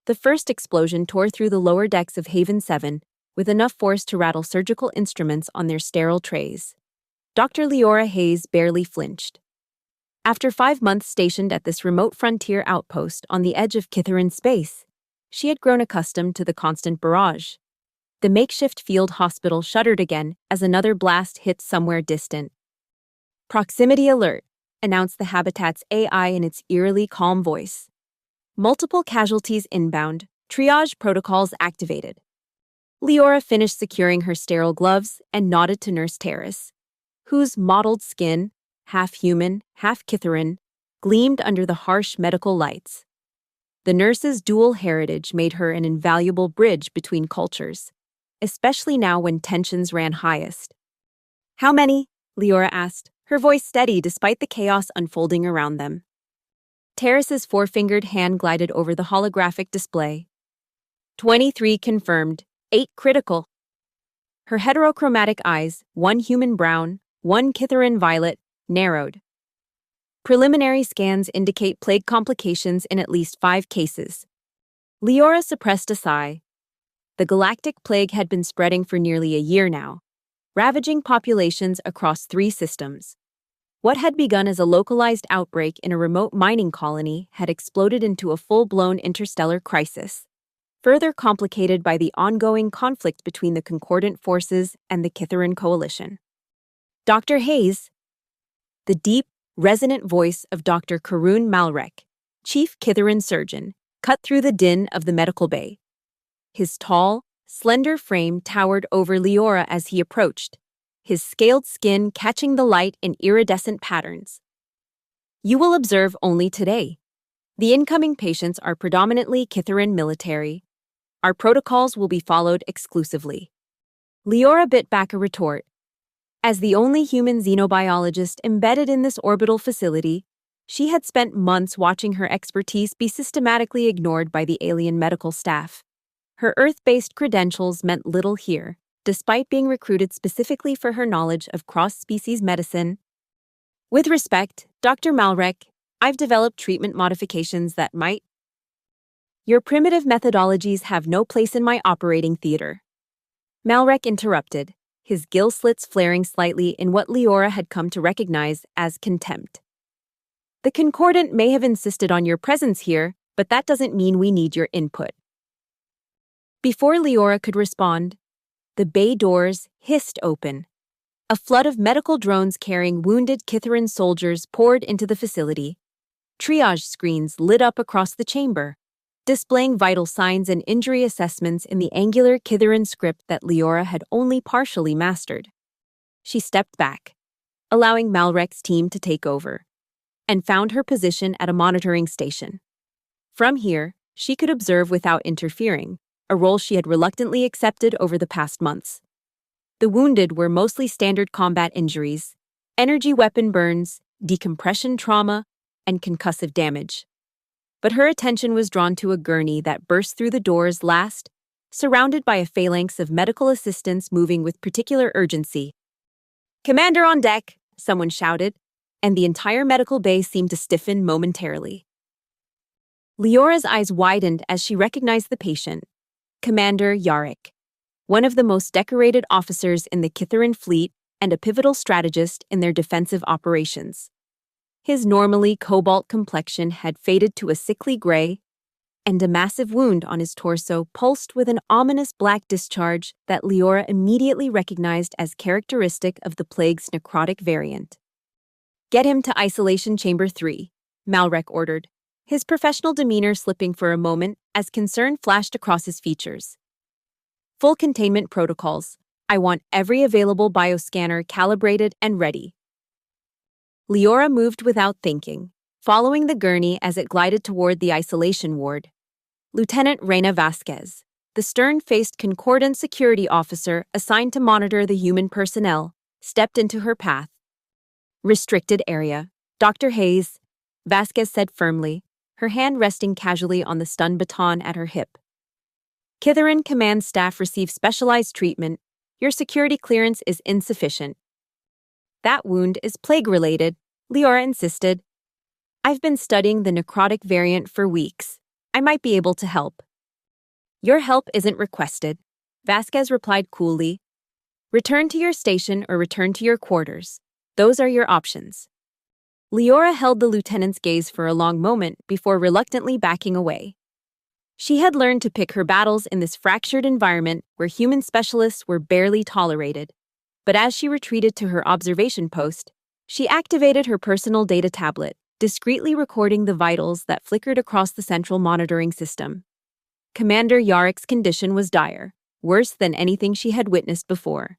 The first explosion tore through the lower decks of Haven 7, with enough force to rattle surgical instruments on their sterile trays. Dr. Leora Hayes barely flinched. After 5 months stationed at this remote frontier outpost on the edge of Kitharin space, she had grown accustomed to the constant barrage. The makeshift field hospital shuddered again as another blast hit somewhere distant. "Proximity alert," announced the habitat's AI in its eerily calm voice. "Multiple casualties inbound, triage protocols activated." Leora finished securing her sterile gloves and nodded to Nurse Terrace, whose mottled skin, half human, half Kitharin, gleamed under the harsh medical lights. The nurse's dual heritage made her an invaluable bridge between cultures, especially now when tensions ran highest. "How many?" Leora asked, her voice steady despite the chaos unfolding around them. Terrace's four-fingered hand glided over the holographic display. 23 confirmed, 8 critical." Her heterochromatic eyes, one human brown, one Kitharin violet, narrowed. "Preliminary scans indicate plague complications in at least 5 cases." Leora suppressed a sigh. The galactic plague had been spreading for nearly a year now, ravaging populations across 3 systems. What had begun as a localized outbreak in a remote mining colony had exploded into a full-blown interstellar crisis, further complicated by the ongoing conflict between the concordant forces and the Kitharin coalition. "Dr. Hayes." The deep, resonant voice of Dr. Karun Malrek, chief Kitharin surgeon, cut through the din of the medical bay. His tall, slender frame towered over Leora as he approached, his scaled skin catching the light in iridescent patterns. "You will observe only today. The incoming patients are predominantly Kitharin military. Our protocols will be followed exclusively." Leora bit back a retort. As the only human xenobiologist embedded in this orbital facility, she had spent months watching her expertise be systematically ignored by the alien medical staff. Her Earth-based credentials meant little here, despite being recruited specifically for her knowledge of cross-species medicine. "With respect, Dr. Malrek, I've developed treatment modifications that might—" "Your primitive methodologies have no place in my operating theater." Malrek interrupted, his gill slits flaring slightly in what Leora had come to recognize as contempt. "The Concordant may have insisted on your presence here, but that doesn't mean we need your input." Before Leora could respond, the bay doors hissed open. A flood of medical drones carrying wounded Kitharin soldiers poured into the facility. Triage screens lit up across the chamber, displaying vital signs and injury assessments in the angular Kitharin script that Leora had only partially mastered. She stepped back, allowing Malrek's team to take over, and found her position at a monitoring station. From here, she could observe without interfering, a role she had reluctantly accepted over the past months. The wounded were mostly standard combat injuries, energy weapon burns, decompression trauma, and concussive damage. But her attention was drawn to a gurney that burst through the doors last, surrounded by a phalanx of medical assistants moving with particular urgency. "Commander on deck," someone shouted, and the entire medical bay seemed to stiffen momentarily. Leora's eyes widened as she recognized the patient, Commander Yarrick, one of the most decorated officers in the Kitharin fleet and a pivotal strategist in their defensive operations. His normally cobalt complexion had faded to a sickly gray, and a massive wound on his torso pulsed with an ominous black discharge that Leora immediately recognized as characteristic of the plague's necrotic variant. "Get him to Isolation Chamber 3, Malrek ordered, his professional demeanor slipping for a moment as concern flashed across his features. "Full containment protocols. I want every available bioscanner calibrated and ready." Leora moved without thinking, following the gurney as it glided toward the isolation ward. Lieutenant Reina Vasquez, the stern-faced Concordant security officer assigned to monitor the human personnel, stepped into her path. "Restricted area. Dr. Hayes," Vasquez said firmly, her hand resting casually on the stun baton at her hip. "Kitharin command staff receive specialized treatment. Your security clearance is insufficient." "That wound is plague-related," Leora insisted. "I've been studying the necrotic variant for weeks. I might be able to help." Your help isn't requested, Vasquez replied coolly. Return to your station or return to your quarters. Those are your options. Leora held the lieutenant's gaze for a long moment before reluctantly backing away. She had learned to pick her battles in this fractured environment where human specialists were barely tolerated. But as she retreated to her observation post, she activated her personal data tablet, discreetly recording the vitals that flickered across the central monitoring system. Commander Yarek's condition was dire, worse than anything she had witnessed before.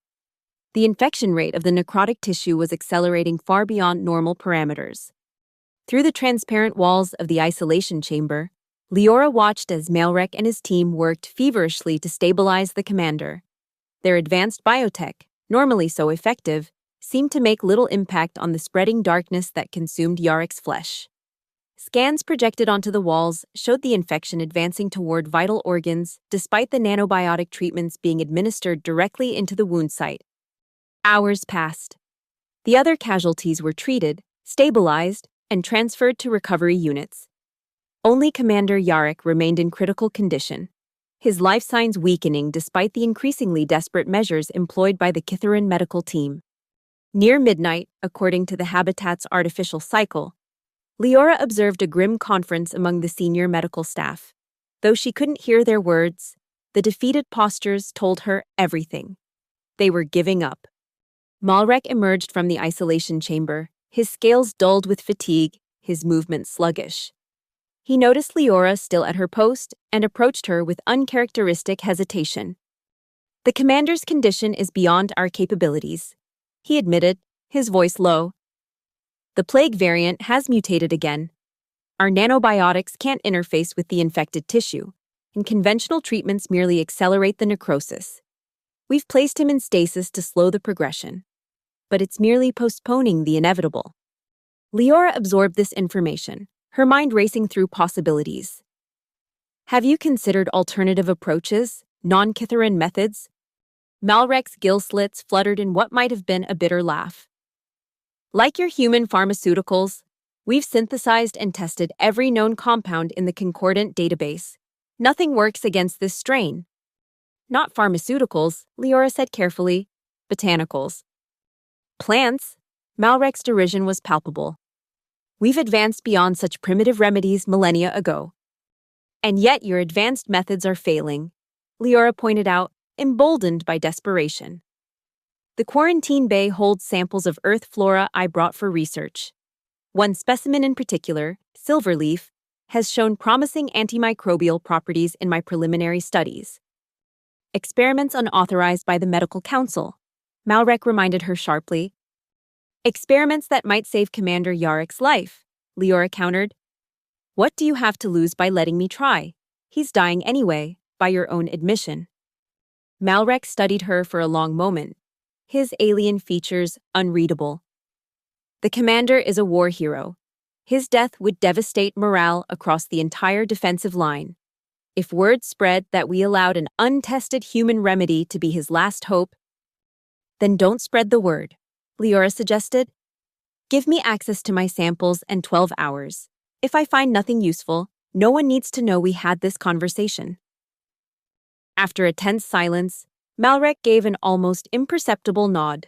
The infection rate of the necrotic tissue was accelerating far beyond normal parameters. Through the transparent walls of the isolation chamber, Leora watched as Malrek and his team worked feverishly to stabilize the commander. Their advanced biotech, normally so effective, seemed to make little impact on the spreading darkness that consumed Yarek's flesh. Scans projected onto the walls showed the infection advancing toward vital organs despite the nanobiotic treatments being administered directly into the wound site. Hours passed. The other casualties were treated, stabilized, and transferred to recovery units. Only Commander Yarek remained in critical condition, his life signs weakening despite the increasingly desperate measures employed by the Kitharan medical team. Near midnight, according to the habitat's artificial cycle, Leora observed a grim conference among the senior medical staff. Though she couldn't hear their words, the defeated postures told her everything. They were giving up. Malrek emerged from the isolation chamber, his scales dulled with fatigue, his movements sluggish. He noticed Leora still at her post and approached her with uncharacteristic hesitation. The commander's condition is beyond our capabilities, he admitted, his voice low. The plague variant has mutated again. Our nanobiotics can't interface with the infected tissue, and conventional treatments merely accelerate the necrosis. We've placed him in stasis to slow the progression, but it's merely postponing the inevitable. Leora absorbed this information, her mind racing through possibilities. Have you considered alternative approaches, non-Kitharan methods? Malrek's gill slits fluttered in what might have been a bitter laugh. Like your human pharmaceuticals, we've synthesized and tested every known compound in the concordant database. Nothing works against this strain. Not pharmaceuticals, Leora said carefully. Botanicals. Plants? Malrek's derision was palpable. We've advanced beyond such primitive remedies millennia ago. And yet your advanced methods are failing, Leora pointed out, emboldened by desperation. The quarantine bay holds samples of earth flora I brought for research. One specimen in particular, silverleaf, has shown promising antimicrobial properties in my preliminary studies. Experiments unauthorized by the medical council, Malrek reminded her sharply. Experiments that might save Commander Yarek's life, Leora countered. What do you have to lose by letting me try? He's dying anyway, by your own admission. Malrek studied her for a long moment, his alien features unreadable. The commander is a war hero. His death would devastate morale across the entire defensive line. If word spread that we allowed an untested human remedy to be his last hope, then don't spread the word, Leora suggested. Give me access to my samples and 12 hours. If I find nothing useful, no one needs to know we had this conversation. After a tense silence, Malrek gave an almost imperceptible nod.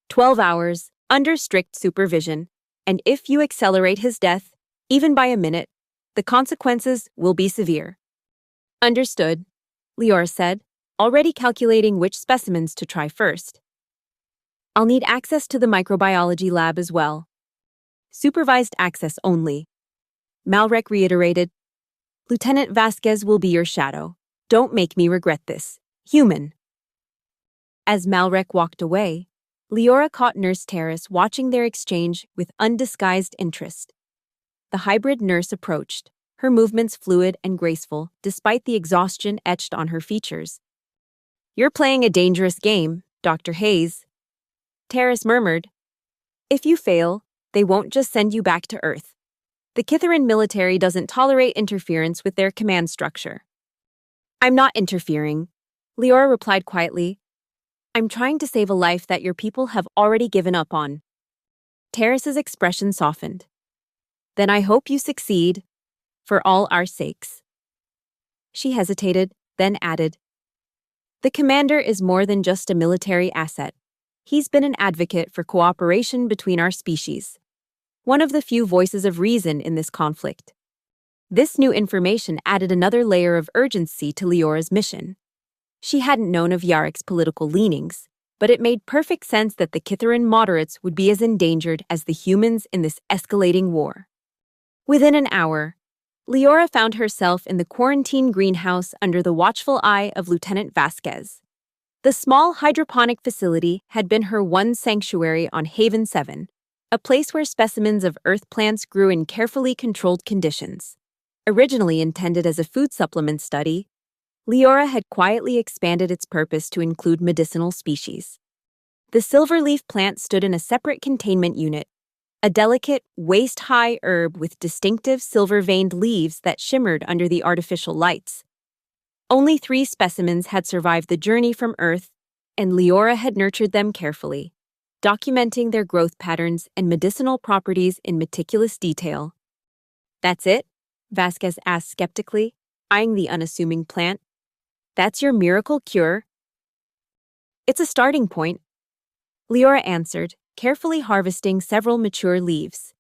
12 hours, under strict supervision, and if you accelerate his death, even by a minute, the consequences will be severe. Understood, Leora said, already calculating which specimens to try first. I'll need access to the microbiology lab as well. Supervised access only. Malrek reiterated, Lieutenant Vasquez will be your shadow. Don't make me regret this. Human. As Malrek walked away, Leora caught Nurse Terrace watching their exchange with undisguised interest. The hybrid nurse approached, her movements fluid and graceful despite the exhaustion etched on her features. You're playing a dangerous game, Dr. Hayes. Terrace murmured. If you fail, they won't just send you back to Earth. The Kitharan military doesn't tolerate interference with their command structure. I'm not interfering, Leora replied quietly. I'm trying to save a life that your people have already given up on. Terrace's expression softened. Then I hope you succeed, for all our sakes. She hesitated, then added, "The commander is more than just a military asset. He's been an advocate for cooperation between our species. One of the few voices of reason in this conflict." This new information added another layer of urgency to Leora's mission. She hadn't known of Yarek's political leanings, but it made perfect sense that the Kitharan moderates would be as endangered as the humans in this escalating war. Within an hour, Leora found herself in the quarantine greenhouse under the watchful eye of Lieutenant Vasquez. The small hydroponic facility had been her one sanctuary on Haven 7, a place where specimens of earth plants grew in carefully controlled conditions. Originally intended as a food supplement study, Leora had quietly expanded its purpose to include medicinal species. The silverleaf plant stood in a separate containment unit, a delicate, waist-high herb with distinctive silver-veined leaves that shimmered under the artificial lights. Only 3 specimens had survived the journey from Earth, and Leora had nurtured them carefully, documenting their growth patterns and medicinal properties in meticulous detail. "That's it?" Vasquez asked skeptically, eyeing the unassuming plant. "That's your miracle cure?" "It's a starting point," Leora answered, carefully harvesting several mature leaves.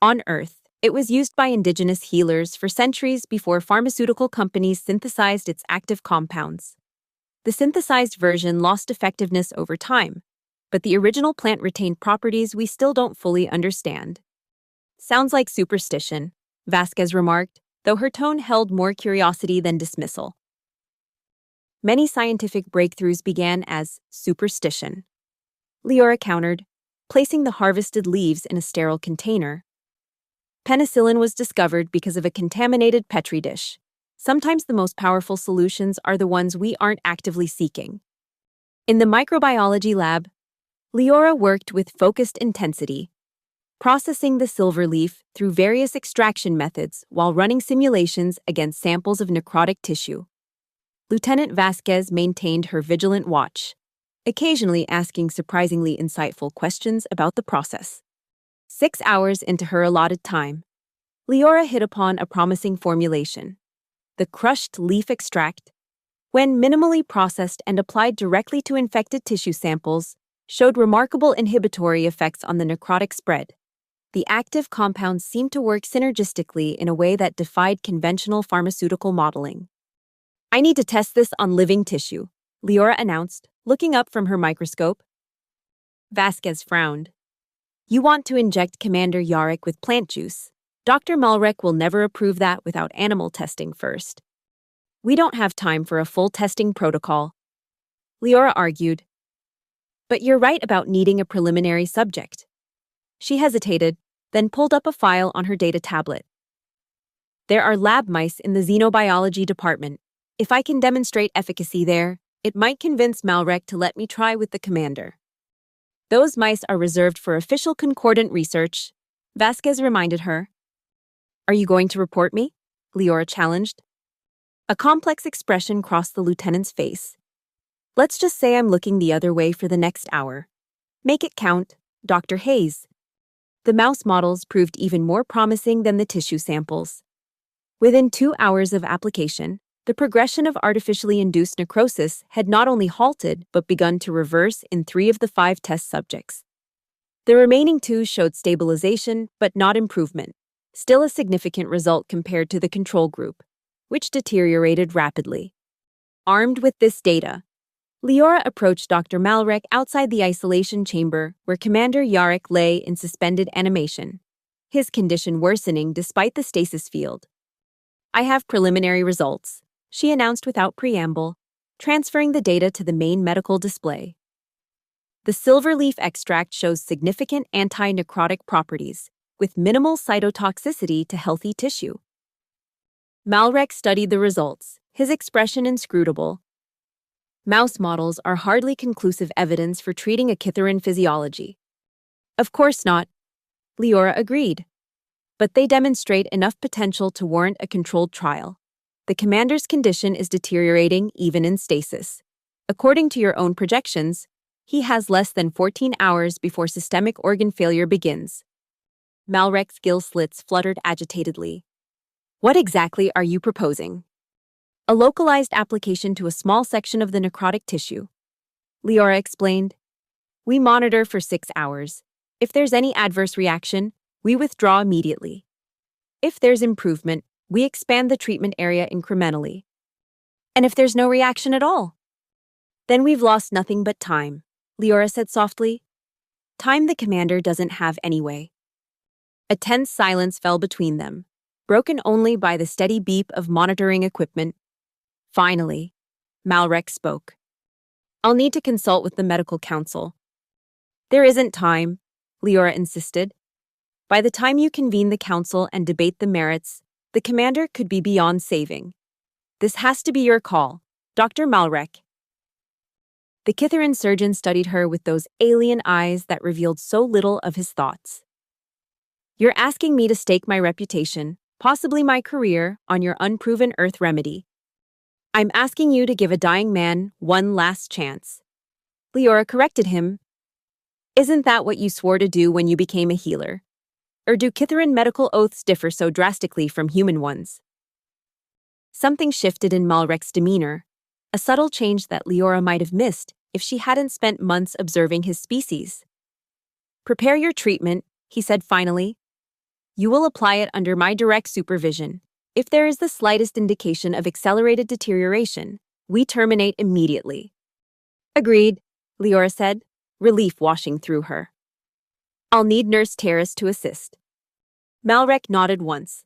On Earth, it was used by indigenous healers for centuries before pharmaceutical companies synthesized its active compounds. The synthesized version lost effectiveness over time, but the original plant retained properties we still don't fully understand. "Sounds like superstition," Vasquez remarked, though her tone held more curiosity than dismissal. "Many scientific breakthroughs began as superstition," Leora countered, placing the harvested leaves in a sterile container. "Penicillin was discovered because of a contaminated Petri dish. Sometimes the most powerful solutions are the ones we aren't actively seeking." In the microbiology lab, Leora worked with focused intensity, processing the silver leaf through various extraction methods while running simulations against samples of necrotic tissue. Lieutenant Vasquez maintained her vigilant watch, occasionally asking surprisingly insightful questions about the process. 6 hours into her allotted time, Leora hit upon a promising formulation: the crushed leaf extract, when minimally processed and applied directly to infected tissue samples, showed remarkable inhibitory effects on the necrotic spread. The active compounds seemed to work synergistically in a way that defied conventional pharmaceutical modeling. "I need to test this on living tissue," Leora announced, looking up from her microscope. Vasquez frowned. "You want to inject Commander Yarek with plant juice. Dr. Malrek will never approve that without animal testing first. We don't have time for a full testing protocol," Leora argued. "But you're right about needing a preliminary subject." She hesitated, then pulled up a file on her data tablet. "There are lab mice in the xenobiology department. If I can demonstrate efficacy there, it might convince Malrek to let me try with the commander." "Those mice are reserved for official concordant research," Vasquez reminded her. "Are you going to report me?" Leora challenged. A complex expression crossed the lieutenant's face. "Let's just say I'm looking the other way for the next hour. Make it count, Dr. Hayes." The mouse models proved even more promising than the tissue samples. Within 2 hours of application, the progression of artificially induced necrosis had not only halted but begun to reverse in 3 of the 5 test subjects. The remaining 2 showed stabilization but not improvement, still a significant result compared to the control group, which deteriorated rapidly. Armed with this data, Leora approached Dr. Malrek outside the isolation chamber where Commander Yarek lay in suspended animation, his condition worsening despite the stasis field. "I have preliminary results," she announced without preamble, transferring the data to the main medical display. The silverleaf extract shows significant anti-necrotic properties, with minimal cytotoxicity to healthy tissue. Malrek studied the results, his expression inscrutable. "Mouse models are hardly conclusive evidence for treating a Kitharan physiology." "Of course not," Leora agreed. "But they demonstrate enough potential to warrant a controlled trial. The commander's condition is deteriorating even in stasis. According to your own projections, he has less than 14 hours before systemic organ failure begins." Malrek's gill slits fluttered agitatedly. "What exactly are you proposing?" A localized application to a small section of the necrotic tissue. Leora explained. We monitor for 6 hours. If there's any adverse reaction, we withdraw immediately. If there's improvement, we expand the treatment area incrementally. And if there's no reaction at all? Then we've lost nothing but time, Leora said softly. Time the commander doesn't have anyway. A tense silence fell between them, broken only by the steady beep of monitoring equipment. Finally, Malrek spoke. I'll need to consult with the medical council. There isn't time, Leora insisted. By the time you convene the council and debate the merits, the commander could be beyond saving. This has to be your call, Dr. Malrek. The Kithaeron surgeon studied her with those alien eyes that revealed so little of his thoughts. You're asking me to stake my reputation, possibly my career, on your unproven Earth remedy. I'm asking you to give a dying man one last chance. Leora corrected him. Isn't that what you swore to do when you became a healer? Or do Kithaeron medical oaths differ so drastically from human ones? Something shifted in Malrek's demeanor, a subtle change that Leora might have missed if she hadn't spent months observing his species. Prepare your treatment, he said finally. You will apply it under my direct supervision. If there is the slightest indication of accelerated deterioration, we terminate immediately. Agreed, Leora said, relief washing through her. I'll need Nurse Terrace to assist. Malrek nodded once.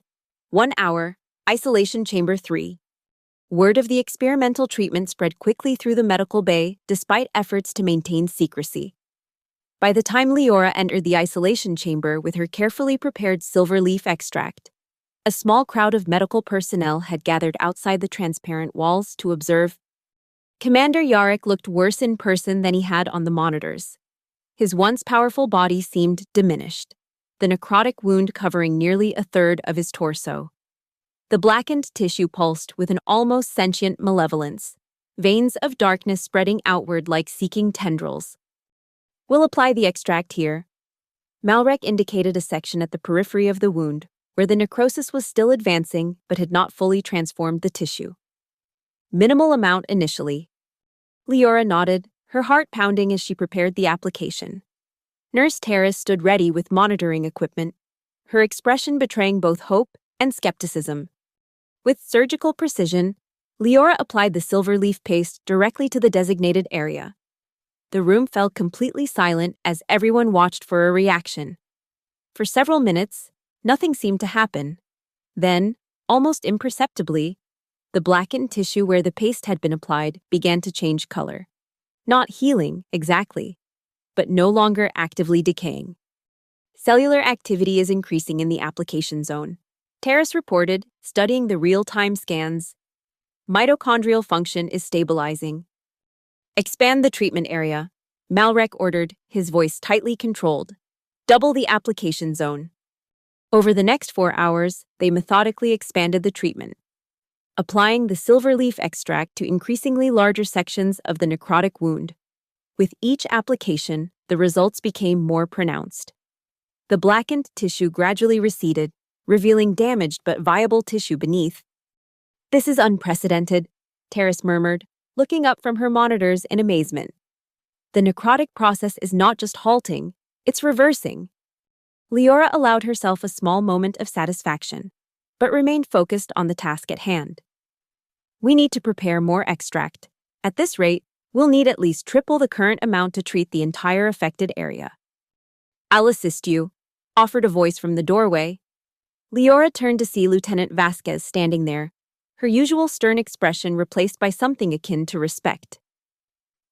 1 hour, Isolation Chamber 3. Word of the experimental treatment spread quickly through the medical bay despite efforts to maintain secrecy. By the time Leora entered the isolation chamber with her carefully prepared silver leaf extract, a small crowd of medical personnel had gathered outside the transparent walls to observe. Commander Yarrick looked worse in person than he had on the monitors. His once powerful body seemed diminished, the necrotic wound covering nearly a third of his torso. The blackened tissue pulsed with an almost sentient malevolence, veins of darkness spreading outward like seeking tendrils. We'll apply the extract here. Malrek indicated a section at the periphery of the wound, where the necrosis was still advancing but had not fully transformed the tissue. Minimal amount initially. Leora nodded, her heart pounding as she prepared the application. Nurse Terrace stood ready with monitoring equipment, her expression betraying both hope and skepticism. With surgical precision, Leora applied the silver leaf paste directly to the designated area. The room fell completely silent as everyone watched for a reaction. For several minutes, nothing seemed to happen. Then, almost imperceptibly, the blackened tissue where the paste had been applied began to change color. Not healing, exactly, but no longer actively decaying. Cellular activity is increasing in the application zone, Terrace reported, studying the real-time scans. Mitochondrial function is stabilizing. Expand the treatment area, Malrek ordered, his voice tightly controlled. Double the application zone. Over the next 4 hours, they methodically expanded the treatment, applying the silver leaf extract to increasingly larger sections of the necrotic wound. With each application, the results became more pronounced. The blackened tissue gradually receded, revealing damaged but viable tissue beneath. This is unprecedented, Terrace murmured, looking up from her monitors in amazement. The necrotic process is not just halting, it's reversing. Leora allowed herself a small moment of satisfaction, but remained focused on the task at hand. We need to prepare more extract. At this rate, we'll need at least triple the current amount to treat the entire affected area. I'll assist you, offered a voice from the doorway. Leora turned to see Lieutenant Vasquez standing there, her usual stern expression replaced by something akin to respect.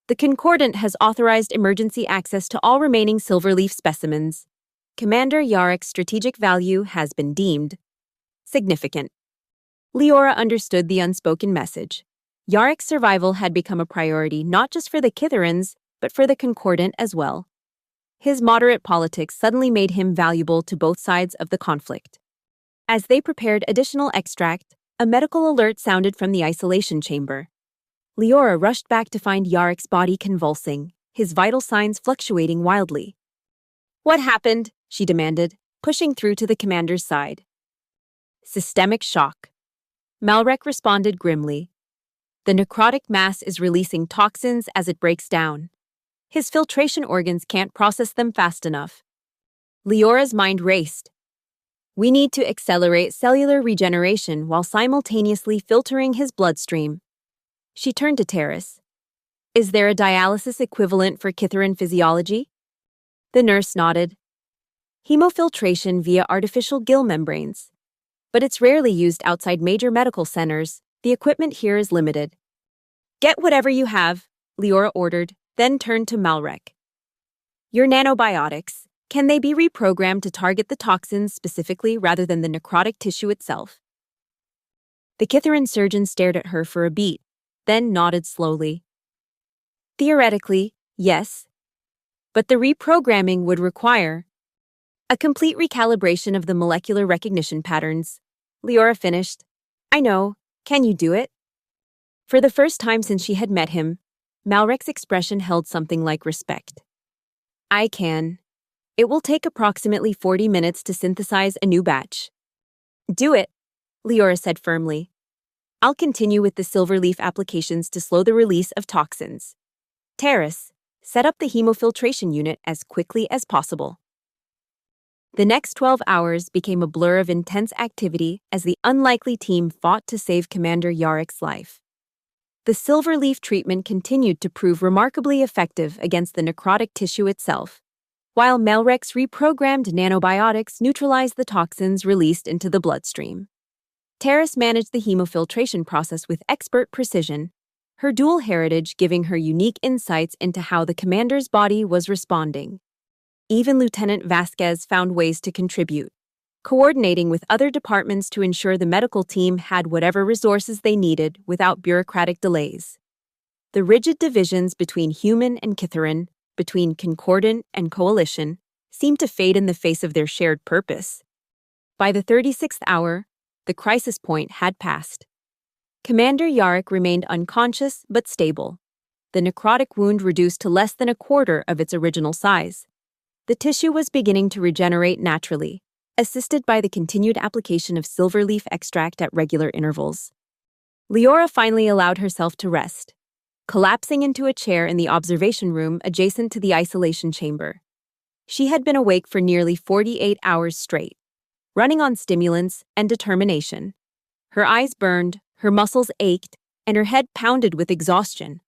The Concordant has authorized emergency access to all remaining silverleaf specimens. Commander Yarrick's strategic value has been deemed significant. Leora understood the unspoken message. Yarrick's survival had become a priority not just for the Kithaerons, but for the Concordant as well. His moderate politics suddenly made him valuable to both sides of the conflict. As they prepared additional extract, a medical alert sounded from the isolation chamber. Leora rushed back to find Yarrick's body convulsing, his vital signs fluctuating wildly. What happened? She demanded, pushing through to the commander's side. Systemic shock. Malrek responded grimly, The necrotic mass is releasing toxins as it breaks down. His filtration organs can't process them fast enough. Leora's mind raced. We need to accelerate cellular regeneration while simultaneously filtering his bloodstream. She turned to Terrace. Is there a dialysis equivalent for Kitharan physiology? The nurse nodded. Hemofiltration via artificial gill membranes. But it's rarely used outside major medical centers. The equipment here is limited. Get whatever you have, Leora ordered, then turned to Malrek. Your nanobiotics, can they be reprogrammed to target the toxins specifically rather than the necrotic tissue itself? The Kitharan surgeon stared at her for a beat, then nodded slowly. Theoretically, yes. But the reprogramming would require a complete recalibration of the molecular recognition patterns. Leora finished. I know. Can you do it? For the first time since she had met him, Malrek's expression held something like respect. I can. It will take approximately 40 minutes to synthesize a new batch. Do it, Leora said firmly. I'll continue with the silverleaf applications to slow the release of toxins. Terrace, set up the hemofiltration unit as quickly as possible. The next 12 hours became a blur of intense activity as the unlikely team fought to save Commander Yarek's life. The silverleaf treatment continued to prove remarkably effective against the necrotic tissue itself, while Malrek's reprogrammed nanobiotics neutralized the toxins released into the bloodstream. Terrace managed the hemofiltration process with expert precision, her dual heritage giving her unique insights into how the commander's body was responding. Even Lieutenant Vasquez found ways to contribute, coordinating with other departments to ensure the medical team had whatever resources they needed without bureaucratic delays. The rigid divisions between human and Kitharan, between Concordant and Coalition, seemed to fade in the face of their shared purpose. By the 36th hour, the crisis point had passed. Commander Yarek remained unconscious but stable, the necrotic wound reduced to less than a quarter of its original size. The tissue was beginning to regenerate naturally, assisted by the continued application of silverleaf extract at regular intervals. Leora finally allowed herself to rest, collapsing into a chair in the observation room adjacent to the isolation chamber. She had been awake for nearly 48 hours straight, running on stimulants and determination. Her eyes burned, her muscles ached, and her head pounded with exhaustion.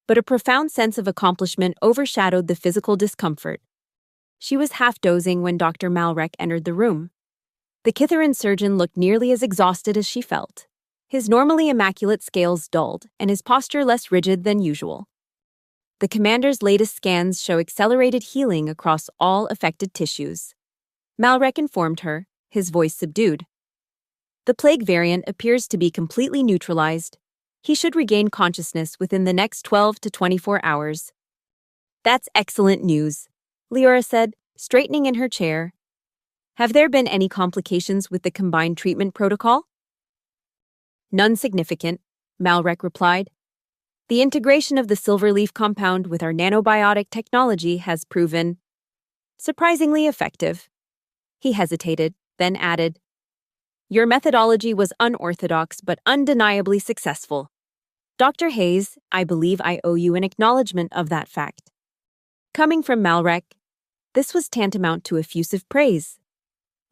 But a profound sense of accomplishment overshadowed the physical discomfort. She was half-dozing when Dr. Malrek entered the room. The Kitharan surgeon looked nearly as exhausted as she felt. His normally immaculate scales dulled, and his posture less rigid than usual. The commander's latest scans show accelerated healing across all affected tissues. Malrek informed her, his voice subdued. The plague variant appears to be completely neutralized. He should regain consciousness within the next 12 to 24 hours. That's excellent news, Leora said, straightening in her chair. Have there been any complications with the combined treatment protocol? None significant, Malrek replied. The integration of the silverleaf compound with our nanobiotic technology has proven surprisingly effective. He hesitated, then added, Your methodology was unorthodox but undeniably successful. Dr. Hayes, I believe I owe you an acknowledgement of that fact. Coming from Malrek, this was tantamount to effusive praise.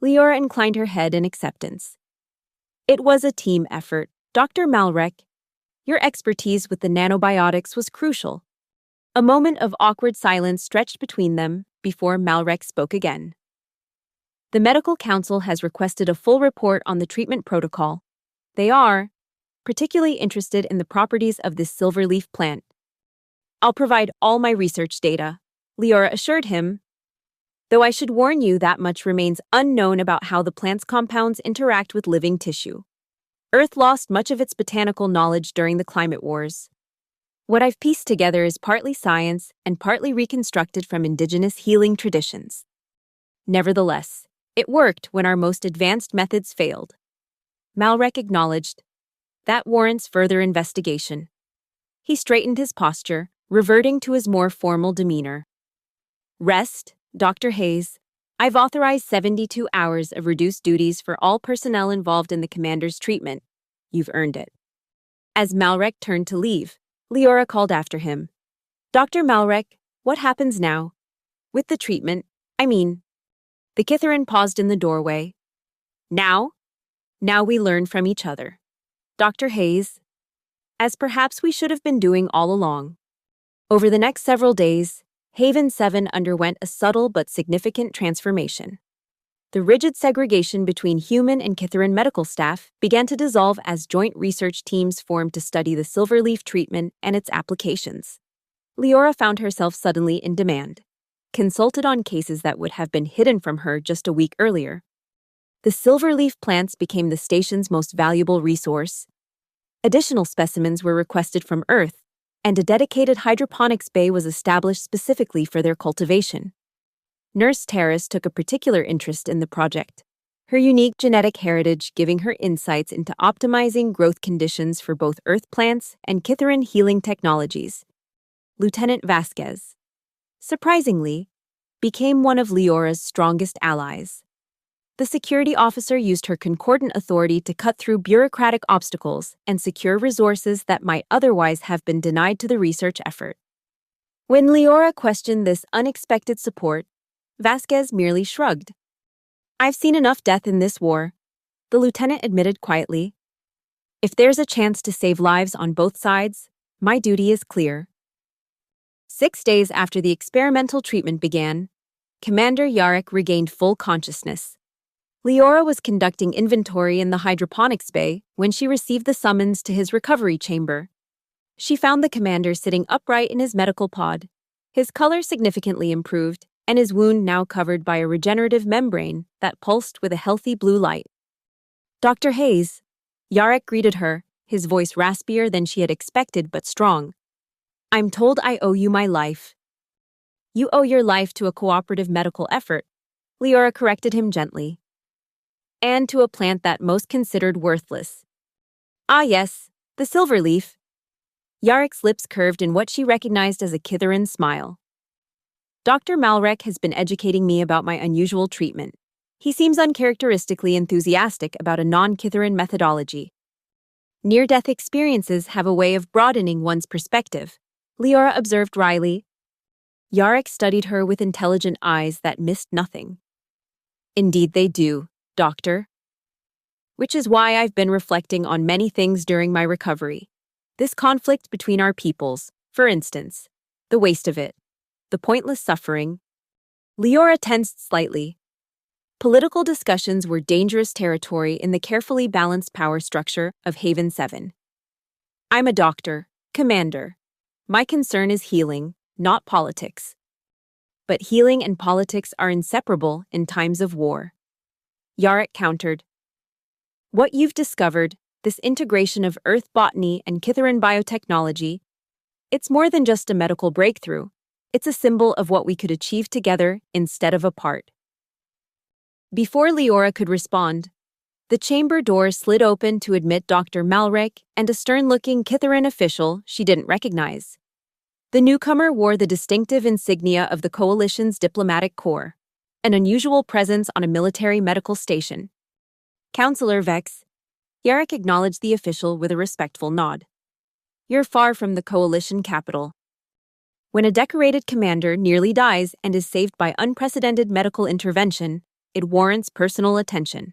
Leora inclined her head in acceptance. It was a team effort, Dr. Malrek. Your expertise with the nanobiotics was crucial. A moment of awkward silence stretched between them before Malrek spoke again. The medical council has requested a full report on the treatment protocol. They are particularly interested in the properties of this silverleaf plant. I'll provide all my research data, Leora assured him, though I should warn you that much remains unknown about how the plant's compounds interact with living tissue. Earth lost much of its botanical knowledge during the climate wars. What I've pieced together is partly science and partly reconstructed from indigenous healing traditions. Nevertheless, it worked when our most advanced methods failed. Malrek acknowledged. That warrants further investigation. He straightened his posture, reverting to his more formal demeanor. Rest, Dr. Hayes. I've authorized 72 hours of reduced duties for all personnel involved in the commander's treatment. You've earned it. As Malrek turned to leave, Leora called after him. Dr. Malrek, what happens now? With the treatment, I mean. The Kithaeron paused in the doorway. Now? Now we learn from each other. Dr. Hayes, as perhaps we should have been doing all along. Over the next several days, Haven 7 underwent a subtle but significant transformation. The rigid segregation between human and Kithaeron medical staff began to dissolve as joint research teams formed to study the silverleaf treatment and its applications. Leora found herself suddenly in demand, consulted on cases that would have been hidden from her just a week earlier. The silverleaf plants became the station's most valuable resource. Additional specimens were requested from Earth, and a dedicated hydroponics bay was established specifically for their cultivation. Nurse Terrace took a particular interest in the project, her unique genetic heritage giving her insights into optimizing growth conditions for both Earth plants and Kithaeron healing technologies. Lieutenant Vasquez, surprisingly, became one of Leora's strongest allies. The security officer used her concordant authority to cut through bureaucratic obstacles and secure resources that might otherwise have been denied to the research effort. When Leora questioned this unexpected support, Vasquez merely shrugged. I've seen enough death in this war, the lieutenant admitted quietly. If there's a chance to save lives on both sides, my duty is clear. 6 days after the experimental treatment began, Commander Yarek regained full consciousness. Leora was conducting inventory in the hydroponics bay when she received the summons to his recovery chamber. She found the commander sitting upright in his medical pod, his color significantly improved, and his wound now covered by a regenerative membrane that pulsed with a healthy blue light. Dr. Hayes, Yarek greeted her, his voice raspier than she had expected but strong. I'm told I owe you my life. You owe your life to a cooperative medical effort, Leora corrected him gently. And to a plant that most considered worthless. Ah yes, the silverleaf. Yarek's lips curved in what she recognized as a Kithaeron smile. Dr. Malrek has been educating me about my unusual treatment. He seems uncharacteristically enthusiastic about a non-Kithaeron methodology. Near-death experiences have a way of broadening one's perspective, Leora observed wryly. Yarek studied her with intelligent eyes that missed nothing. Indeed they do, Doctor. Which is why I've been reflecting on many things during my recovery. This conflict between our peoples, for instance, the waste of it, the pointless suffering. Leora tensed slightly. Political discussions were dangerous territory in the carefully balanced power structure of Haven 7. I'm a doctor, commander. My concern is healing, not politics. But healing and politics are inseparable in times of war. Yarek countered. What you've discovered, this integration of Earth botany and Kithaeron biotechnology, it's more than just a medical breakthrough. It's a symbol of what we could achieve together instead of apart. Before Leora could respond, the chamber door slid open to admit Dr. Malrek and a stern-looking Kithaeron official she didn't recognize. The newcomer wore the distinctive insignia of the Coalition's diplomatic corps, an unusual presence on a military medical station. Counselor Vex, Yarek acknowledged the official with a respectful nod. You're far from the Coalition capital. When a decorated commander nearly dies and is saved by unprecedented medical intervention, it warrants personal attention,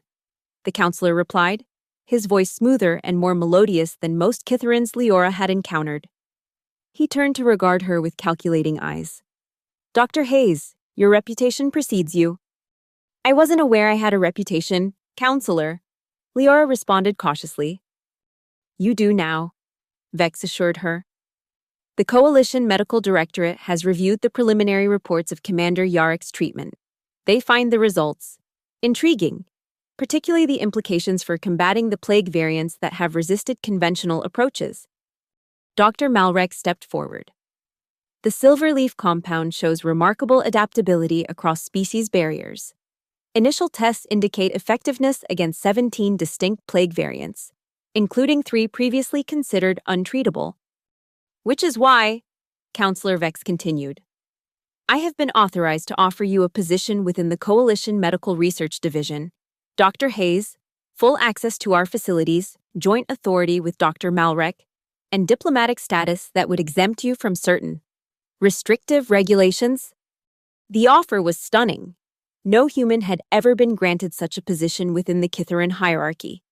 the counselor replied, his voice smoother and more melodious than most Kithaerons Leora had encountered. He turned to regard her with calculating eyes. Dr. Hayes, your reputation precedes you. I wasn't aware I had a reputation, counselor, Leora responded cautiously. You do now, Vex assured her. The Coalition Medical Directorate has reviewed the preliminary reports of Commander Yarek's treatment. They find the results intriguing, particularly the implications for combating the plague variants that have resisted conventional approaches. Dr. Malrek stepped forward. The silverleaf compound shows remarkable adaptability across species barriers. Initial tests indicate effectiveness against 17 distinct plague variants, including 3 previously considered untreatable. Which is why, Counselor Vex continued, I have been authorized to offer you a position within the Coalition Medical Research Division. Dr. Hayes, full access to our facilities, joint authority with Dr. Malrek, and diplomatic status that would exempt you from certain restrictive regulations. The offer was stunning. No human had ever been granted such a position within the Kithaeron hierarchy.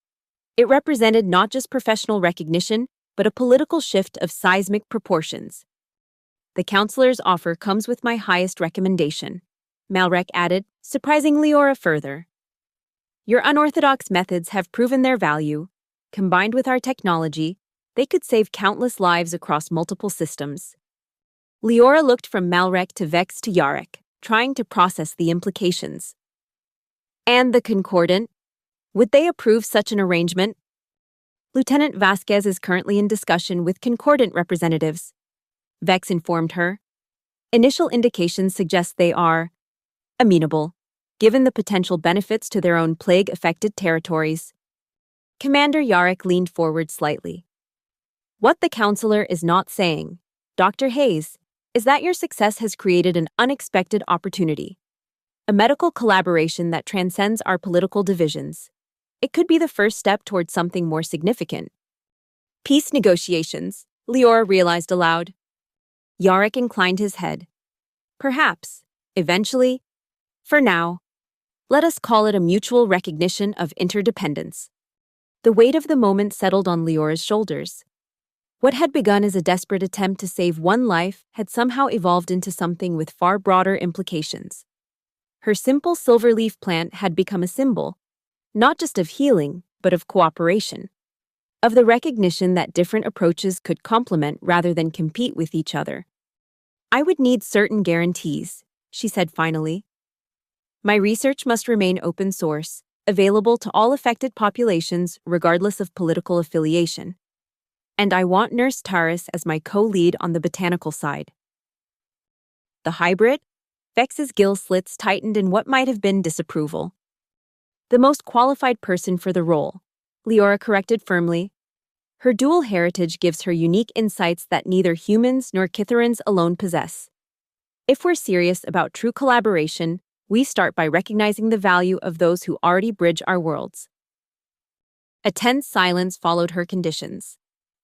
It represented not just professional recognition, but a political shift of seismic proportions. The counselor's offer comes with my highest recommendation, Malrek added, surprising Leora further. Your unorthodox methods have proven their value. Combined with our technology, they could save countless lives across multiple systems. Leora looked from Malrek to Vex to Yarek, trying to process the implications. And the Concordant? Would they approve such an arrangement? Lieutenant Vasquez is currently in discussion with Concordant representatives, Vex informed her. Initial indications suggest they are amenable, given the potential benefits to their own plague-affected territories. Commander Yarek leaned forward slightly. What the counselor is not saying, Dr. Hayes, is that your success has created an unexpected opportunity. A medical collaboration that transcends our political divisions. It could be the first step towards something more significant. Peace negotiations, Leora realized aloud. Yarek inclined his head. Perhaps, eventually. For now, let us call it a mutual recognition of interdependence. The weight of the moment settled on Leora's shoulders. What had begun as a desperate attempt to save one life had somehow evolved into something with far broader implications. Her simple silverleaf plant had become a symbol, not just of healing, but of cooperation, of the recognition that different approaches could complement rather than compete with each other. I would need certain guarantees, she said finally. My research must remain open source, available to all affected populations regardless of political affiliation. And I want Nurse Taris as my co-lead on the botanical side. The hybrid? Vex's gill slits tightened in what might have been disapproval. The most qualified person for the role, Leora corrected firmly. Her dual heritage gives her unique insights that neither humans nor Kithaerons alone possess. If we're serious about true collaboration, we start by recognizing the value of those who already bridge our worlds. A tense silence followed her conditions.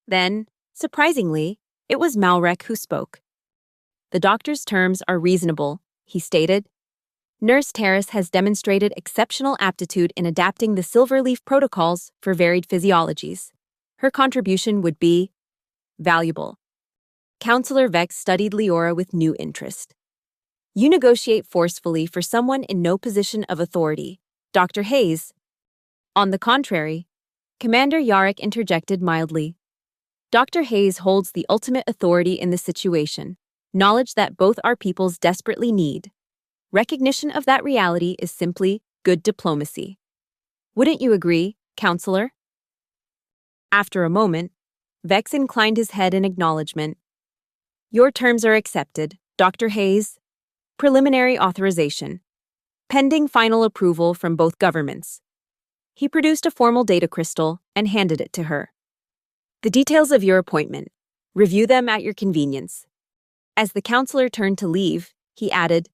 Then, surprisingly, it was Malrek who spoke. The doctor's terms are reasonable, he stated. Nurse Taris has demonstrated exceptional aptitude in adapting the silverleaf protocols for varied physiologies. Her contribution would be valuable. Counselor Vex studied Leora with new interest. You negotiate forcefully for someone in no position of authority, Dr. Hayes. On the contrary, Commander Yarek interjected mildly. Dr. Hayes holds the ultimate authority in the situation, knowledge that both our peoples desperately need. Recognition of that reality is simply good diplomacy. Wouldn't you agree, Counselor? After a moment, Vex inclined his head in acknowledgement. Your terms are accepted, Dr. Hayes. Preliminary authorization. Pending final approval from both governments. He produced a formal data crystal and handed it to her. The details of your appointment. Review them at your convenience. As the counselor turned to leave, he added,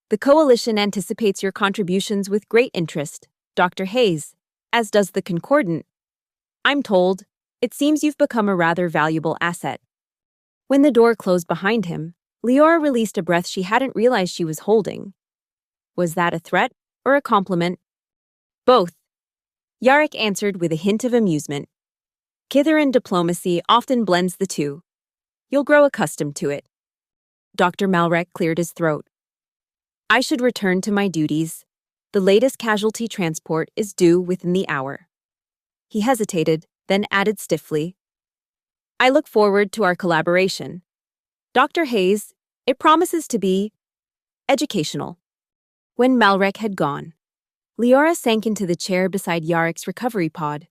The coalition anticipates your contributions with great interest, Dr. Hayes, as does the Concordant. I'm told, it seems you've become a rather valuable asset. When the door closed behind him, Leora released a breath she hadn't realized she was holding. Was that a threat or a compliment? Both. Yarek answered with a hint of amusement. Kithaeron diplomacy often blends the two. You'll grow accustomed to it. Dr. Malrek cleared his throat. I should return to my duties. The latest casualty transport is due within the hour. He hesitated, then added stiffly. I look forward to our collaboration. Dr. Hayes, it promises to be educational. When Malrek had gone, Leora sank into the chair beside Yarek's recovery pod.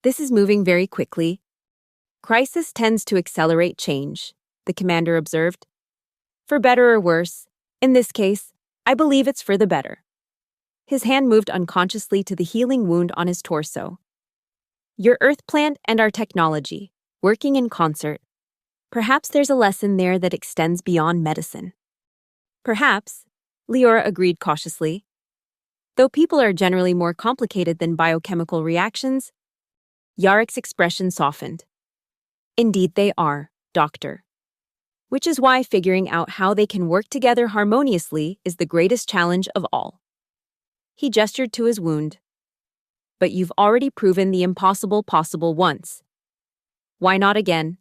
This is moving very quickly. Crisis tends to accelerate change, the commander observed. For better or worse, in this case, I believe it's for the better. His hand moved unconsciously to the healing wound on his torso. Your earth plant and our technology, working in concert. Perhaps there's a lesson there that extends beyond medicine. Perhaps, Leora agreed cautiously. Though people are generally more complicated than biochemical reactions, Yarek's expression softened. Indeed they are, doctor. Which is why figuring out how they can work together harmoniously is the greatest challenge of all. He gestured to his wound. But you've already proven the impossible possible once. Why not again?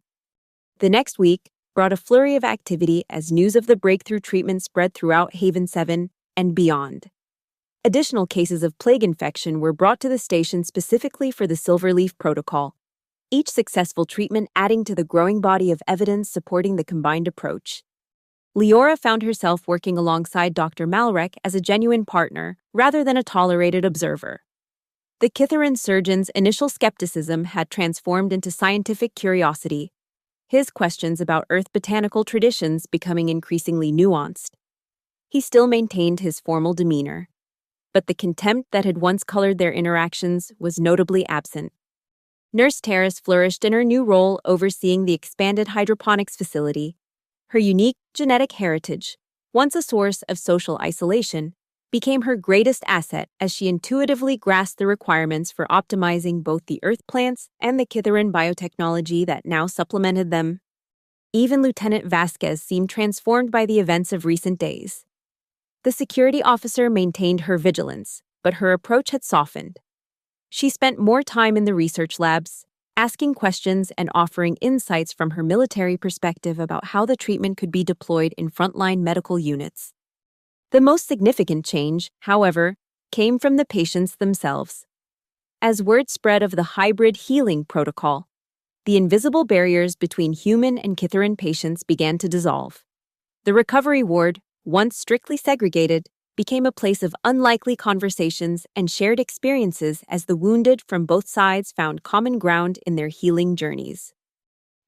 The next week brought a flurry of activity as news of the breakthrough treatment spread throughout Haven 7 and beyond. Additional cases of plague infection were brought to the station specifically for the Silverleaf Protocol, each successful treatment adding to the growing body of evidence supporting the combined approach. Leora found herself working alongside Dr. Malrek as a genuine partner rather than a tolerated observer. The Kithaeron surgeon's initial skepticism had transformed into scientific curiosity, his questions about Earth botanical traditions becoming increasingly nuanced. He still maintained his formal demeanor, but the contempt that had once colored their interactions was notably absent. Nurse Terrace flourished in her new role overseeing the expanded hydroponics facility. Her unique genetic heritage, once a source of social isolation, became her greatest asset as she intuitively grasped the requirements for optimizing both the earth plants and the Kithaeron biotechnology that now supplemented them. Even Lieutenant Vasquez seemed transformed by the events of recent days. The security officer maintained her vigilance, but her approach had softened. She spent more time in the research labs, asking questions and offering insights from her military perspective about how the treatment could be deployed in frontline medical units. The most significant change, however, came from the patients themselves. As word spread of the hybrid healing protocol, the invisible barriers between human and Kithaeron patients began to dissolve. The recovery ward, once strictly segregated, became a place of unlikely conversations and shared experiences as the wounded from both sides found common ground in their healing journeys.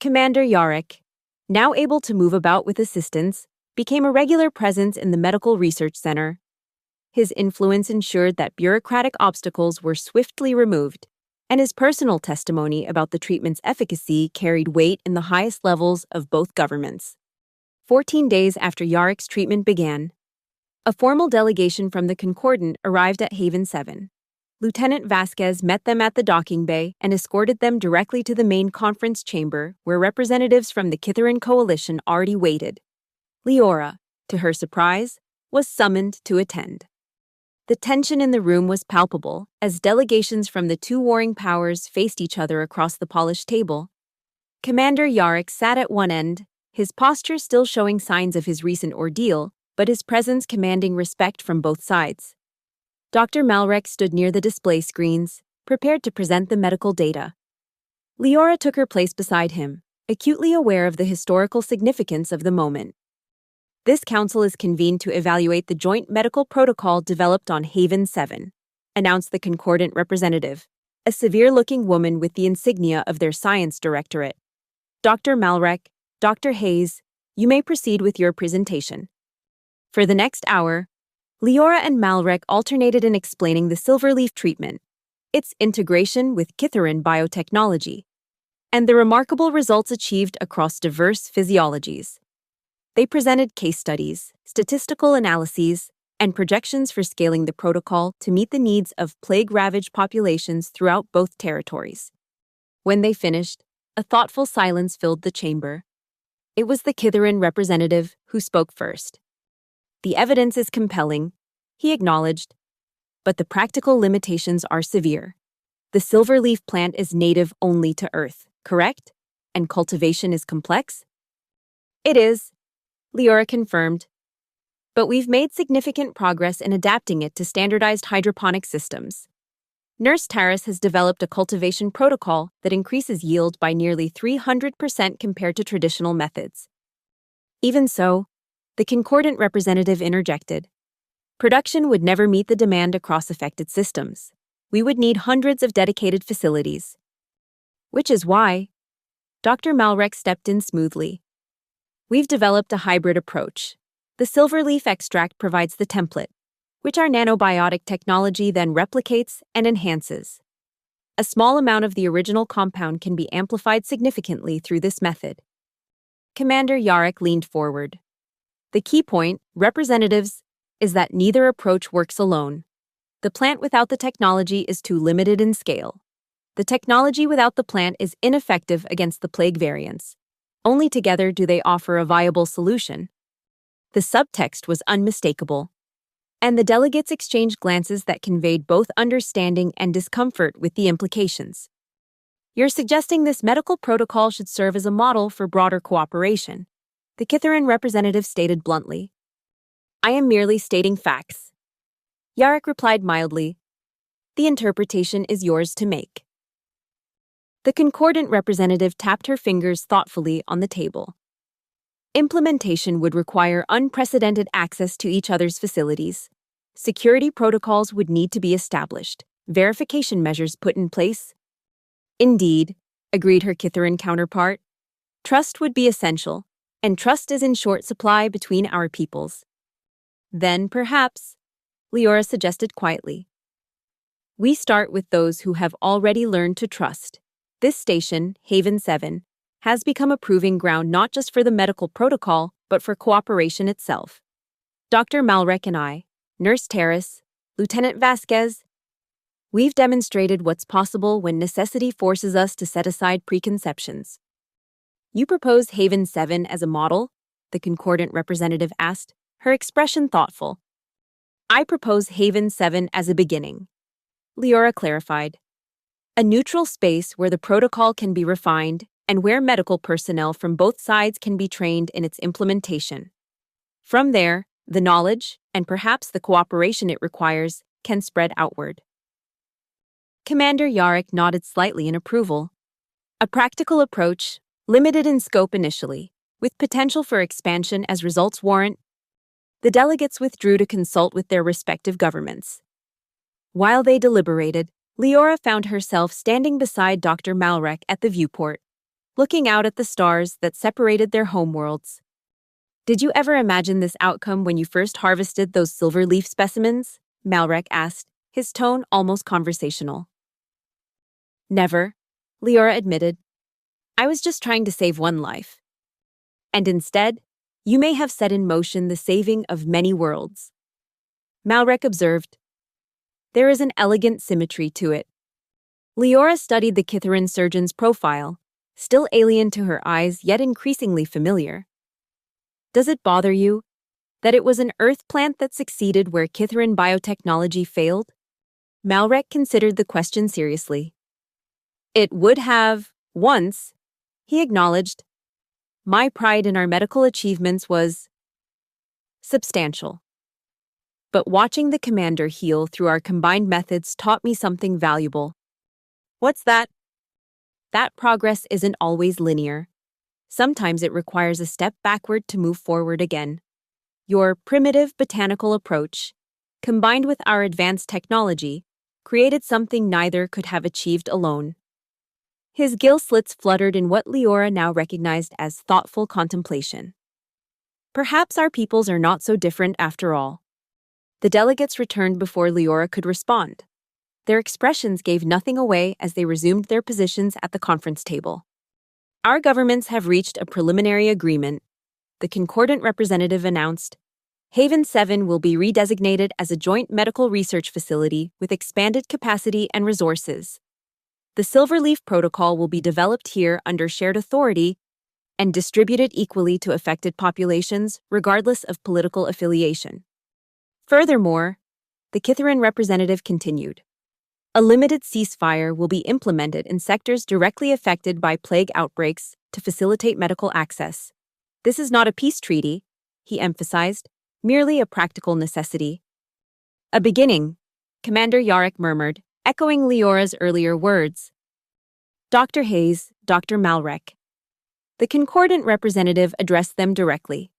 Commander Yarek, now able to move about with assistance, became a regular presence in the Medical Research Center. His influence ensured that bureaucratic obstacles were swiftly removed, and his personal testimony about the treatment's efficacy carried weight in the highest levels of both governments. 14 days after Yarek's treatment began, a formal delegation from the Concordant arrived at Haven 7. Lieutenant Vasquez met them at the docking bay and escorted them directly to the main conference chamber where representatives from the Kithaeron Coalition already waited. Leora, to her surprise, was summoned to attend. The tension in the room was palpable as delegations from the two warring powers faced each other across the polished table. Commander Yarek sat at one end, his posture still showing signs of his recent ordeal, but his presence commanding respect from both sides. Dr. Malrek stood near the display screens, prepared to present the medical data. Leora took her place beside him, acutely aware of the historical significance of the moment. This council is convened to evaluate the joint medical protocol developed on Haven 7, announced the Concordant representative, a severe-looking woman with the insignia of their science directorate. Dr. Malrek, Dr. Hayes, you may proceed with your presentation. For the next hour, Leora and Malrek alternated in explaining the Silverleaf treatment, its integration with Kithaeron biotechnology, and the remarkable results achieved across diverse physiologies. They presented case studies, statistical analyses, and projections for scaling the protocol to meet the needs of plague-ravaged populations throughout both territories. When they finished, a thoughtful silence filled the chamber. It was the Kithaeron representative who spoke first. The evidence is compelling, he acknowledged, but the practical limitations are severe. The silverleaf plant is native only to Earth, correct? And cultivation is complex? It is, Leora confirmed. But we've made significant progress in adapting it to standardized hydroponic systems. Nurse Terrace has developed a cultivation protocol that increases yield by nearly 300% compared to traditional methods. Even so, the Concordant representative interjected. Production would never meet the demand across affected systems. We would need hundreds of dedicated facilities. Which is why Dr. Malrek stepped in smoothly. We've developed a hybrid approach. The silverleaf extract provides the template, which our nanobiotic technology then replicates and enhances. A small amount of the original compound can be amplified significantly through this method. Commander Yarek leaned forward. The key point, representatives, is that neither approach works alone. The plant without the technology is too limited in scale. The technology without the plant is ineffective against the plague variants. Only together do they offer a viable solution. The subtext was unmistakable, and the delegates exchanged glances that conveyed both understanding and discomfort with the implications. You're suggesting this medical protocol should serve as a model for broader cooperation, the Kithaeron representative stated bluntly. I am merely stating facts. Yarrick replied mildly. The interpretation is yours to make. The concordant representative tapped her fingers thoughtfully on the table. Implementation would require unprecedented access to each other's facilities. Security protocols would need to be established, verification measures put in place. Indeed, agreed her Kithaeron counterpart. Trust would be essential, and trust is in short supply between our peoples. Then, perhaps, Leora suggested quietly, we start with those who have already learned to trust. This station, Haven 7, has become a proving ground not just for the medical protocol, but for cooperation itself. Dr. Malrek and I, Nurse Terrace, Lieutenant Vasquez, we've demonstrated what's possible when necessity forces us to set aside preconceptions. You propose Haven 7 as a model? The concordant representative asked, her expression thoughtful. I propose Haven 7 as a beginning, Leora clarified. A neutral space where the protocol can be refined and where medical personnel from both sides can be trained in its implementation. From there, the knowledge, and perhaps the cooperation it requires, can spread outward. Commander Yarrick nodded slightly in approval. A practical approach, limited in scope initially, with potential for expansion as results warrant. The delegates withdrew to consult with their respective governments. While they deliberated, Leora found herself standing beside Dr. Malrek at the viewport, looking out at the stars that separated their homeworlds. Did you ever imagine this outcome when you first harvested those silver leaf specimens? Malrek asked, his tone almost conversational. Never, Leora admitted. I was just trying to save one life. And instead, you may have set in motion the saving of many worlds. Malrek observed. There is an elegant symmetry to it. Leora studied the Kithaeron surgeon's profile, still alien to her eyes yet increasingly familiar. Does it bother you that it was an Earth plant that succeeded where Kithaeron biotechnology failed? Malrek considered the question seriously. It would have, once, he acknowledged. My pride in our medical achievements was substantial. But watching the commander heal through our combined methods taught me something valuable. What's that? That progress isn't always linear. Sometimes it requires a step backward to move forward again. Your primitive botanical approach, combined with our advanced technology, created something neither could have achieved alone. His gill slits fluttered in what Leora now recognized as thoughtful contemplation. Perhaps our peoples are not so different after all. The delegates returned before Leora could respond. Their expressions gave nothing away as they resumed their positions at the conference table. Our governments have reached a preliminary agreement, the concordant representative announced. Haven 7 will be redesignated as a joint medical research facility with expanded capacity and resources. The Silverleaf Protocol will be developed here under shared authority and distributed equally to affected populations, regardless of political affiliation. Furthermore, the Kithaeron representative continued, a limited ceasefire will be implemented in sectors directly affected by plague outbreaks to facilitate medical access. This is not a peace treaty, he emphasized, merely a practical necessity. A beginning, Commander Yarrick murmured, echoing Leora's earlier words. Dr. Hayes, Dr. Malrek. The concordant representative addressed them directly.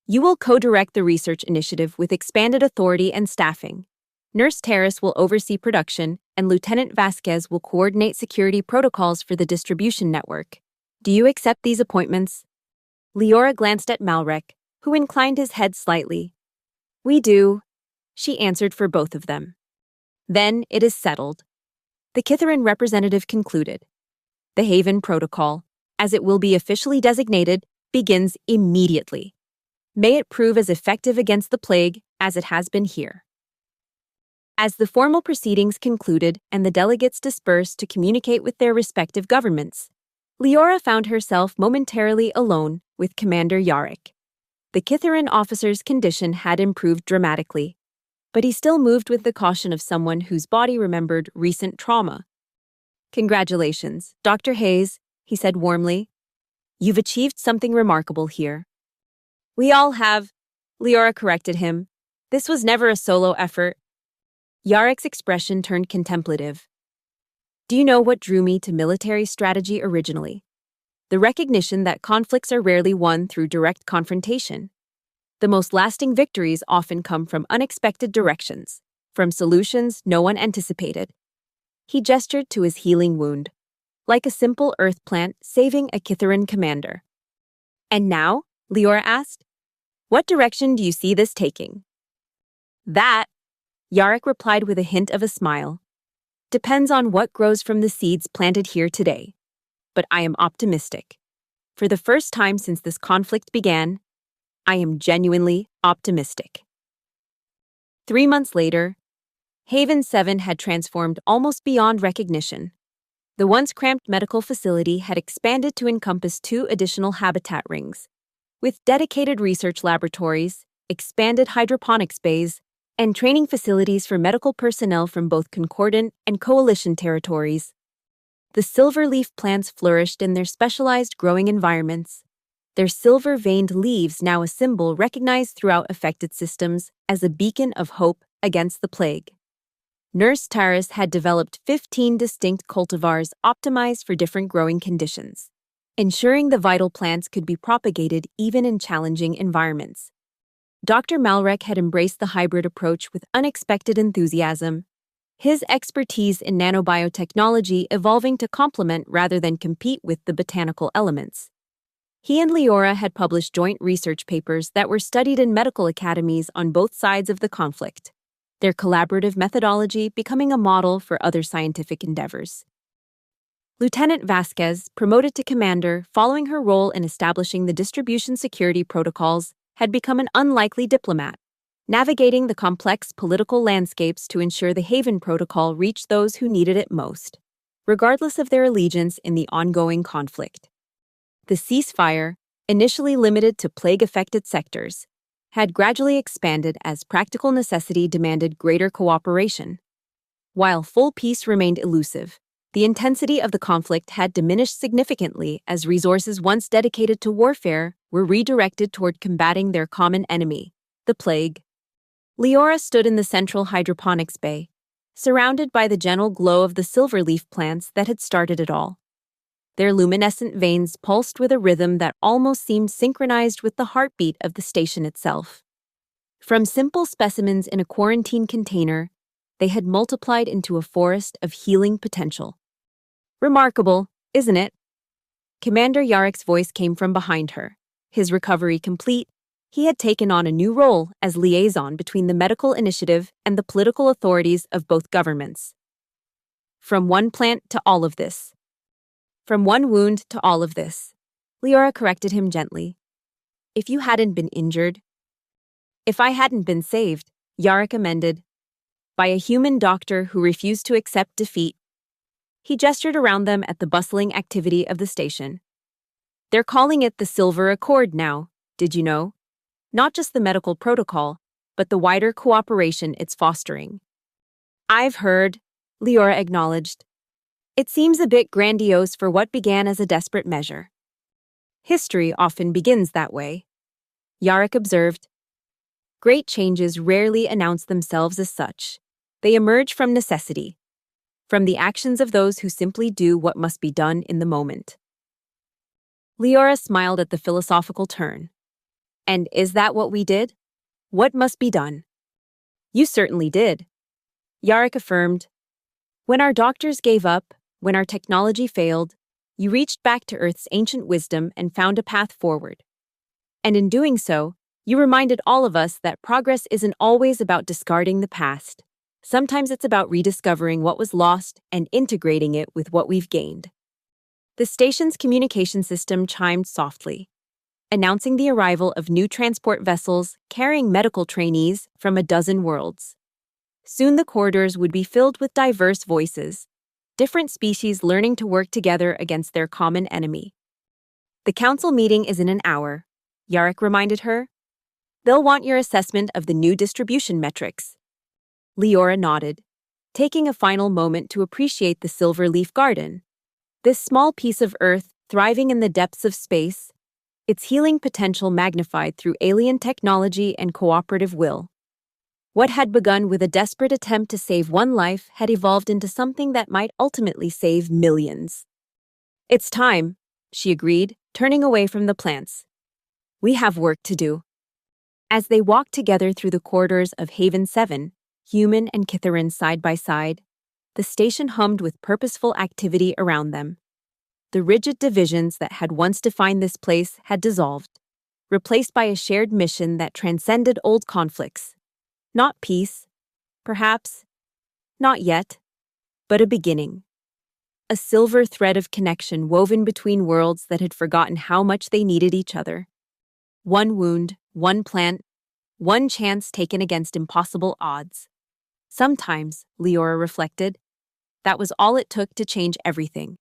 You will co-direct the research initiative with expanded authority and staffing. Nurse Terrace will oversee production, and Lieutenant Vasquez will coordinate security protocols for the distribution network. Do you accept these appointments? Leora glanced at Malrek, who inclined his head slightly. We do, she answered for both of them. Then it is settled. The Kithaeron representative concluded. The Haven Protocol, as it will be officially designated, begins immediately. May it prove as effective against the plague as it has been here. As the formal proceedings concluded and the delegates dispersed to communicate with their respective governments, Leora found herself momentarily alone with Commander Yarrick. The Kithaeron officer's condition had improved dramatically, but he still moved with the caution of someone whose body remembered recent trauma. "Congratulations, Dr. Hayes," he said warmly. "You've achieved something remarkable here." "We all have," Leora corrected him. "This was never a solo effort." Yarrick's expression turned contemplative. "Do you know what drew me to military strategy originally? The recognition that conflicts are rarely won through direct confrontation. The most lasting victories often come from unexpected directions, from solutions no one anticipated." He gestured to his healing wound, like a simple earth plant saving a Kithaeron commander. "And now," Leora asked, "what direction do you see this taking?" "That," Yarrick replied with a hint of a smile, "depends on what grows from the seeds planted here today. But I am optimistic. For the first time since this conflict began, I am genuinely optimistic." 3 months later, Haven 7 had transformed almost beyond recognition. The once cramped medical facility had expanded to encompass 2 additional habitat rings, with dedicated research laboratories, expanded hydroponics bays, and training facilities for medical personnel from both concordant and coalition territories. The silver-leaf plants flourished in their specialized growing environments, their silver-veined leaves now a symbol recognized throughout affected systems as a beacon of hope against the plague. Nurse Taris had developed 15 distinct cultivars optimized for different growing conditions, ensuring the vital plants could be propagated even in challenging environments. Dr. Malrek had embraced the hybrid approach with unexpected enthusiasm, his expertise in nanobiotechnology evolving to complement rather than compete with the botanical elements. He and Leora had published joint research papers that were studied in medical academies on both sides of the conflict, their collaborative methodology becoming a model for other scientific endeavors. Lieutenant Vasquez, promoted to commander following her role in establishing the distribution security protocols, had become an unlikely diplomat, navigating the complex political landscapes to ensure the Haven Protocol reached those who needed it most, regardless of their allegiance in the ongoing conflict. The ceasefire, initially limited to plague-affected sectors, had gradually expanded as practical necessity demanded greater cooperation. While full peace remained elusive, the intensity of the conflict had diminished significantly as resources once dedicated to warfare were redirected toward combating their common enemy, the plague. Leora stood in the central hydroponics bay, surrounded by the gentle glow of the silverleaf plants that had started it all. Their luminescent veins pulsed with a rhythm that almost seemed synchronized with the heartbeat of the station itself. From simple specimens in a quarantine container, they had multiplied into a forest of healing potential. "Remarkable, isn't it?" Commander Yarrick's voice came from behind her. His recovery complete, he had taken on a new role as liaison between the medical initiative and the political authorities of both governments. "From one plant to all of this." "From one wound to all of this," Leora corrected him gently. "If you hadn't been injured." "If I hadn't been saved," Yarrick amended, "by a human doctor who refused to accept defeat." He gestured around them at the bustling activity of the station. "They're calling it the Silver Accord now, did you know? Not just the medical protocol, but the wider cooperation it's fostering." "I've heard," Leora acknowledged. "It seems a bit grandiose for what began as a desperate measure." "History often begins that way," Yarrick observed. "Great changes rarely announce themselves as such. They emerge from necessity, from the actions of those who simply do what must be done in the moment." Leora smiled at the philosophical turn. "And is that what we did? What must be done?" "You certainly did," Yarrick affirmed. "When our doctors gave up, when our technology failed, you reached back to Earth's ancient wisdom and found a path forward. And in doing so, you reminded all of us that progress isn't always about discarding the past. Sometimes it's about rediscovering what was lost and integrating it with what we've gained." The station's communication system chimed softly, announcing the arrival of new transport vessels carrying medical trainees from a dozen worlds. Soon the corridors would be filled with diverse voices, different species learning to work together against their common enemy. The council meeting is in an hour, Yarrick reminded her. They'll want your assessment of the new distribution metrics. Leora nodded, taking a final moment to appreciate the silver leaf garden. This small piece of Earth, thriving in the depths of space, its healing potential magnified through alien technology and cooperative will. What had begun with a desperate attempt to save one life had evolved into something that might ultimately save millions. It's time, she agreed, turning away from the plants. We have work to do. As they walked together through the corridors of Haven 7, human and Kitharin side by side, the station hummed with purposeful activity around them. The rigid divisions that had once defined this place had dissolved, replaced by a shared mission that transcended old conflicts. Not peace, perhaps, not yet, but a beginning. A silver thread of connection woven between worlds that had forgotten how much they needed each other. One wound, one plant, one chance taken against impossible odds. Sometimes, Leora reflected, that was all it took to change everything.